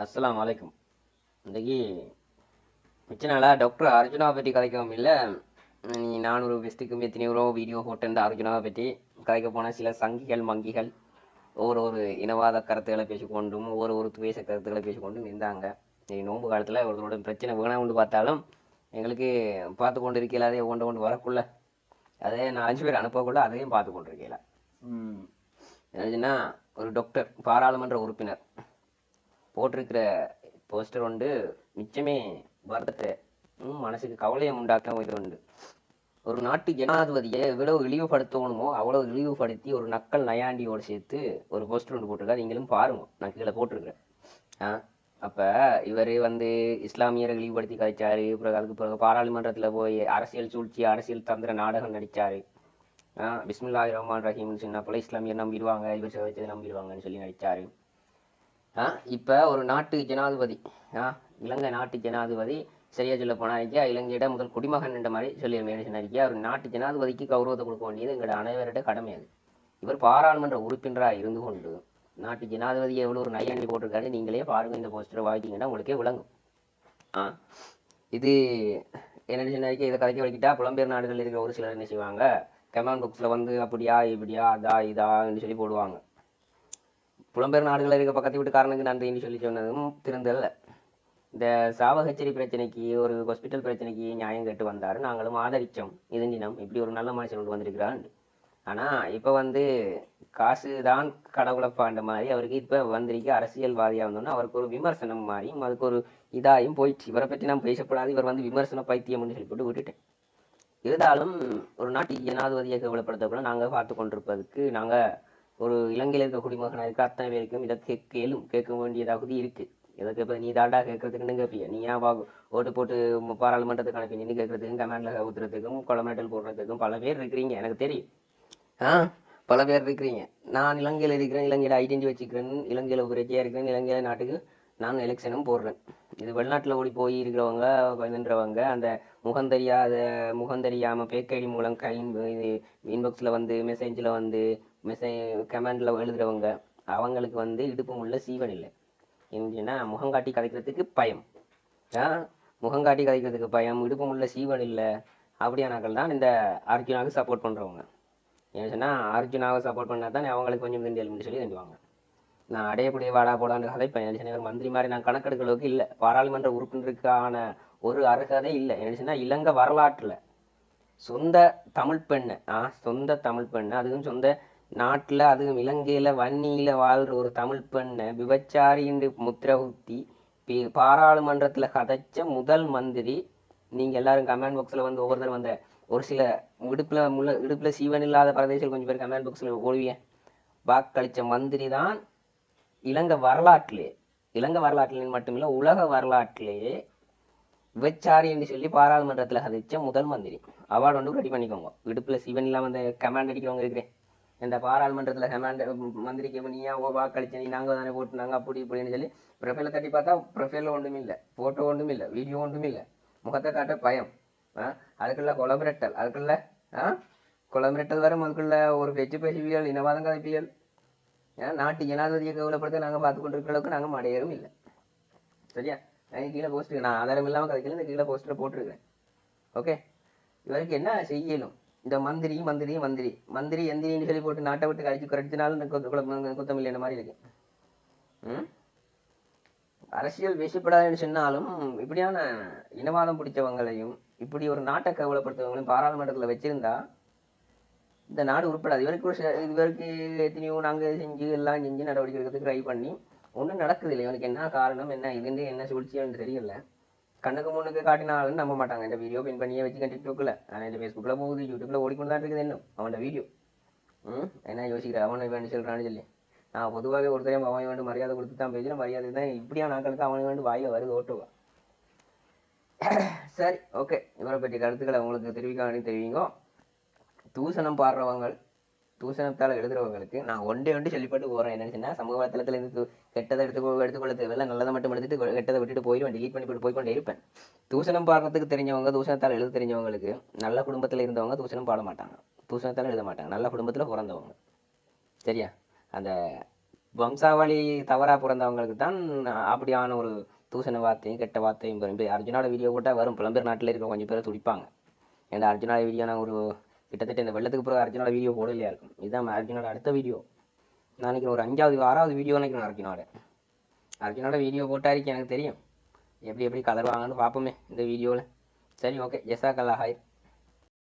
அஸ்ஸலாமு அலைக்கும். இன்றைக்கி மிச்ச நாளாக டாக்டர் அர்ஜுனாவை பற்றி கதைக்கவும் இல்லை. நீ 400 பெஸ்ட்டுக்கும் எத்தனையோ வீடியோ போட்டு அர்ஜுனாவை பற்றி கதைக்க போனால் சில சங்கிகள் மங்கிகள் ஒரு இனவாத கருத்துக்களை பேசிக்கொண்டும் ஒரு துவேச கருத்துக்களை பேசிக்கொண்டும் இருந்தாங்க. நோன்பு காலத்தில் ஒருத்தரோட பிரச்சனை வேணாம் கொண்டு பார்த்தாலும் எங்களுக்கு பார்த்து கொண்டு இருக்கல, அதே கொண்டு வரக்குள்ள அதே 4 பேர் அனுப்பக்குள்ள அதையும் பார்த்து கொண்டு இருக்கல. என்னதுன்னா, ஒரு டாக்டர் பாராளுமன்ற உறுப்பினர் போட்டிருக்கிற போஸ்டர் உண்டு மிச்சமே வருத்தத்தை மனசுக்கு கவலையை உண்டாக்க இது உண்டு. ஒரு நாட்டு ஜனாதிபதியை எவ்வளவு இழிவுபடுத்தணுமோ அவ்வளவு இழிவுபடுத்தி ஒரு நக்கல் நயாண்டியோடு சேர்த்து ஒரு போஸ்டர் ஒன்று போட்டிருக்காரு. நீங்களும் பாருங்க, நான் கீழே போட்டிருக்கிறேன். அப்போ இவர் இஸ்லாமியரை இழிவுபடுத்தி கழிச்சாரு. அதுக்கு பிறகு பாராளுமன்றத்தில் போய் அரசியல் சூழ்ச்சி அரசியல் தந்திர நாடகம் நடித்தார். பிஸ்மில்லாஹிர் ரஹ்மான் ரஹீம்னு சொன்னப்போல இஸ்லாமியர் நம்பிடுவாங்க, இவர் வச்சதை நம்பிடுவாங்கன்னு சொல்லி நடித்தார். இப்போ ஒரு நாட்டு ஜனாதிபதி, இலங்கை நாட்டு ஜனாதிபதி சரியா சொல்ல போனா இருக்கியா, இலங்கையிட முதல் குடிமகன் என்ற மாதிரி சொல்லி இருக்கியா. ஒரு நாட்டு ஜனாதிபதிக்கு கௌரவத்தை கொடுக்க வேண்டியது எங்களோட அனைவரோட கடமை. அது இவர் பாராளுமன்ற உறுப்பினராக இருந்து கொண்டு நாட்டு ஜனாதிபதியை எவ்வளோ ஒரு நையாண்டி போட்டிருக்காரு. நீங்களே பாருங்க, இந்த போஸ்டரை வாங்கிட்டீங்கன்னா உங்களுக்கே விளங்கும். இது என்ன சொன்னாக்கி இதை கதைக்க வலிக்கிட்டா புலம்பெயர் நாடுகளில் இருக்கிற ஒரு சிலர் என்ன செய்வாங்க, கமெண்ட் பாக்ஸில் அப்படியா இப்படியா அதா இதான்னு சொல்லி போடுவாங்க. புலம்பெயர் நாடுகளில் இருக்க பக்கத்து வீட்டுக்காரனுக்கு நன்றின்னு சொல்லி சொன்னதும் திருந்தல்ல. இந்த சாவகச்சேரி பிரச்சனைக்கு ஒரு ஹாஸ்பிட்டல் பிரச்சனைக்கு நியாயம் கேட்டு வந்தார், நாங்களும் ஆதரித்தோம். இது தினம் இப்படி ஒரு நல்ல மனுஷன் கொண்டு வந்திருக்கிறான். ஆனால் இப்போ காசு தான் கடவுளப்பாண்ட மாதிரி அவருக்கு இப்போ வந்திருக்கு. அரசியல்வாதியாக வந்தோன்னா அவருக்கு ஒரு விமர்சனம் மாதிரியும் அதுக்கு ஒரு இதாயும் போயிடுச்சு. இவரை பற்றி நான் பேசப்படாது, இவர் விமர்சன பைத்தியம்னு சொல்லி போட்டு விட்டுட்டேன். இருந்தாலும் ஒரு நாட்டு ஜனாதிபதியை கேவலப்படுத்தப்பட நாங்கள் பார்த்து கொண்டிருப்பதுக்கு நாங்கள் ஒரு இலங்கையில் இருக்க குடிமகனாக இருக்க அத்தனை பேருக்கும் இதை கேட்க வேண்டிய தகுதி இருக்குது. எதை இப்போ நீ தாண்டா கேட்கறதுக்குன்னு கேட்பிய, நீ ஏன் ஓட்டு போட்டு பாராளுமன்றத்துக்கு அனுப்பி நின்று கேட்கறதுக்கும் கமெண்ட்ல ஊத்துறதுக்கும் கொலமெண்டல் போடுறதுக்கும் பல பேர் இருக்கிறீங்க, எனக்கு தெரியும். பல பேர் இருக்கிறீங்க. நான் இலங்கையில் இருக்கிறேன், இலங்கையில் ஐடென்டி வச்சுக்கிறேன், இலங்கையில் பிரச்சனையாக இருக்கிறேன், இலங்கையில் நாட்டுக்கு நான் எலெக்ஷனும் போடுறேன். இது வெளிநாட்டில் ஓடி போய் இருக்கிறவங்க வந்துன்றவங்க அந்த முகந்தறியாமல் பேக்கடி மூலம் இது இன்பாக்ஸில் மெசேஜில் கமெண்டில் எழுதுகிறவங்க அவங்களுக்கு இடுப்பு உள்ள சீவன் இல்லை. என்னன்னா முகங்காட்டி கதைக்கிறதுக்கு பயம், முகங்காட்டி கதைக்கிறதுக்கு பயம், இடுப்பு உள்ள சீவன் இல்லை. அப்படியானாக்கள் தான் இந்த அர்ஜுனாவுக்கு சப்போர்ட் பண்ணுறவங்க. ஏன்னு சொன்னால் அர்ஜுனாவை சப்போர்ட் பண்ணால் தான் அவங்களுக்கு கொஞ்சம் திண்டியல்னு சொல்லி தெரிஞ்சுவாங்க. நான் அடையக்கூடிய வாடா போடான்னு கதைப்பேன். என்ன மந்திரி மாதிரி நான் கணக்கெடுக்கிறதுக்கு இல்லை, பாராளுமன்ற உறுப்பினருக்கான ஒரு அருகதை இல்லை. என்ன சொன்னால் இலங்கை வரலாற்றில் சொந்த தமிழ் பெண்ணு, சொந்த தமிழ் பெண்ணு, அதுவும் சொந்த நாட்டில் அதுவும் இலங்கையில் வன்னியில் வாழ்கிற ஒரு தமிழ் பெண்ணை விபச்சாரின்னு முத்திரை ஊற்றி பாராளுமன்றத்தில் கதைச்ச முதல் மந்திரி. நீங்கள் எல்லாரும் கமெண்ட் பாக்ஸில் ஒவ்வொருத்தர் ஒரு சில இடுப்பில் சீவன் இல்லாத பிரதேசத்தில் கொஞ்சம் பேர் கமெண்ட் பாக்ஸில் ஓடுவிய வாக்களித்த மந்திரி தான் இலங்கை வரலாற்றிலே மட்டுமில்லை உலக வரலாற்றிலேயே விபச்சாரி என்று சொல்லி பாராளுமன்றத்தில் கதைச்ச முதல் மந்திரி. அவார்டு ரெடி பண்ணிக்கோங்க. இடுப்பில் சிவன் இல்லாமல் அந்த கமாண்ட் அடிக்கிறவங்க இருக்கிறேன், இந்த பாராளுமன்றத்தில் கமாண்ட் மந்திரிக்கு நீயா வாக்களிச்ச நீ நாங்கள் தானே போட்டுனாங்க அப்படி இப்படின்னு சொல்லி ப்ரொஃபைலை தட்டி பார்த்தா ப்ரொஃபைலில் ஒன்றும் இல்லை, ஃபோட்டோ ஒன்றும் இல்லை, வீடியோ ஒன்றும் இல்லை, முகத்தை காட்ட பயம். அதுக்குள்ள கொலமிரட்டல், அதுக்குள்ள கொலமிரட்டல் வரும், அதுக்குள்ள ஒரு வெற்றி பேசுவியல், இனவாதம் கதைப்பியல். நாட்டு ஜனாதிபதியை கவலைப்படுத்த நாங்கள் பார்த்து கொண்டிருக்கிற அளவுக்கு நாங்கள் மடையரும் இல்லை. சரியா? கீழே போஸ்டர் நான் ஆதாரம் இல்லாமல் கதைக்கல, இந்த கீழே போஸ்டரை போட்டிருக்கிறேன். ஓகே, இவருக்கு என்ன செய்யணும்? இந்த மந்திரி மந்திரி மந்திரி மந்திரி எந்திரின்னு சொல்லி போட்டு நாட்டை விட்டு கழிச்சு குறைச்சினாலும் குத்தம் இல்லைன்ற மாதிரி இருக்கு. அரசியல் பேசப்படாதுன்னு சொன்னாலும் இப்படியான இனவாதம் பிடிச்சவங்களையும் இப்படி ஒரு நாட்டை கவலைப்படுத்தவங்களையும் பாராளுமன்றத்தில் வச்சிருந்தா இந்த நாடு உருப்படாது. இவருக்கு எத்தனையோ நாங்கள் எல்லாம் செஞ்சு நடவடிக்கை எடுக்கிறதுக்கு ட்ரை பண்ணி ஒன்றும் நடக்குது இல்லை. இவனுக்கு என்ன காரணம், என்ன இதுன்னு என்ன சூழ்ச்சின்னு தெரியல. கண்ணுக்கு முன்னுக்கு காட்டினாலும் நம்ப மாட்டாங்க. இந்த வீடியோ பின் பண்ணியே வச்சுக்கேன் டிக்டாக்ல, ஆனால் இந்த ஃபேஸ்புக்கில் போகுது, யூடியூப்ல ஓடிக்கொண்டு தான் இருக்குது. இன்னும் அவனோட வீடியோ என்ன யோசிக்கிறேன், அவனை வேண்டு சொல்கிறான்னு சொல்லி. நான் பொதுவாகவே ஒருத்தரையும் அவன் வேண்டு மரியாதை கொடுத்து தான் பேசுகிறேன். மரியாதை தான் இப்படியா நாட்களுக்கு அவனை வேண்டு வாயில் வருது ஓட்டுவா. சரி, ஓகே, இவரை பற்றி கருத்துக்களை உங்களுக்கு தெரிவிங்க. தூசணம் பாடுறவங்க, தூசணத்தால் எழுதுறவங்களுக்கு நான் ஒன்றே சொல்லிப்பட்டு போகிறேன். என்னன்னு சமூக வலைத்தளத்தில் இருந்து கெட்டதை எடுத்துக்கொள்ள தேவையில்லை, நல்லதை மட்டும் எடுத்துட்டு கெட்டதை விட்டுட்டு போயிடுவேன், டிலீட் பண்ணி போய்கொண்டே இருப்பேன். தூசணம் பாடுறதுக்கு தெரிஞ்சவங்க, தூசணத்தால் எழுத தெரிஞ்சவங்களுக்கு, நல்ல குடும்பத்தில் இருந்தவங்க தூசணம் பாட மாட்டாங்க, தூசணத்தால் எழுத மாட்டாங்க. நல்ல குடும்பத்தில் பிறந்தவங்க, சரியா? அந்த வம்சாவளி தவறாக பிறந்தவங்களுக்கு தான் அப்படியான ஒரு தூசண வார்த்தையும் கெட்ட வார்த்தையும் வரும். இப்போ அர்ஜுனோட வீடியோ போட்டால் வரும், புலம்பெயர் நாட்டில் இருக்க கொஞ்சம் பேர் துடிப்பாங்க. ஏன்னா அர்ஜுனோட வீடியோ நான் ஒரு கிட்டத்தட்ட இந்த வெள்ளத்துக்கு பிறகு அர்ஜுனோட வீடியோ போடலையா இருக்கும். இதுதான் அர்ஜுனோட அடுத்த வீடியோ. நான் நினைக்கிறேன் ஒரு 5வது 6வது வீடியோ நினைக்கிறேன் அர்ஜுனோட வீடியோ போட்டாருக்கு எனக்கு தெரியும். எப்படி கதறுவாங்கன்னு பார்ப்போமே இந்த வீடியோவில். சரி, ஓகே. ஜெசாக் அல்லாஹ் ஹைர்.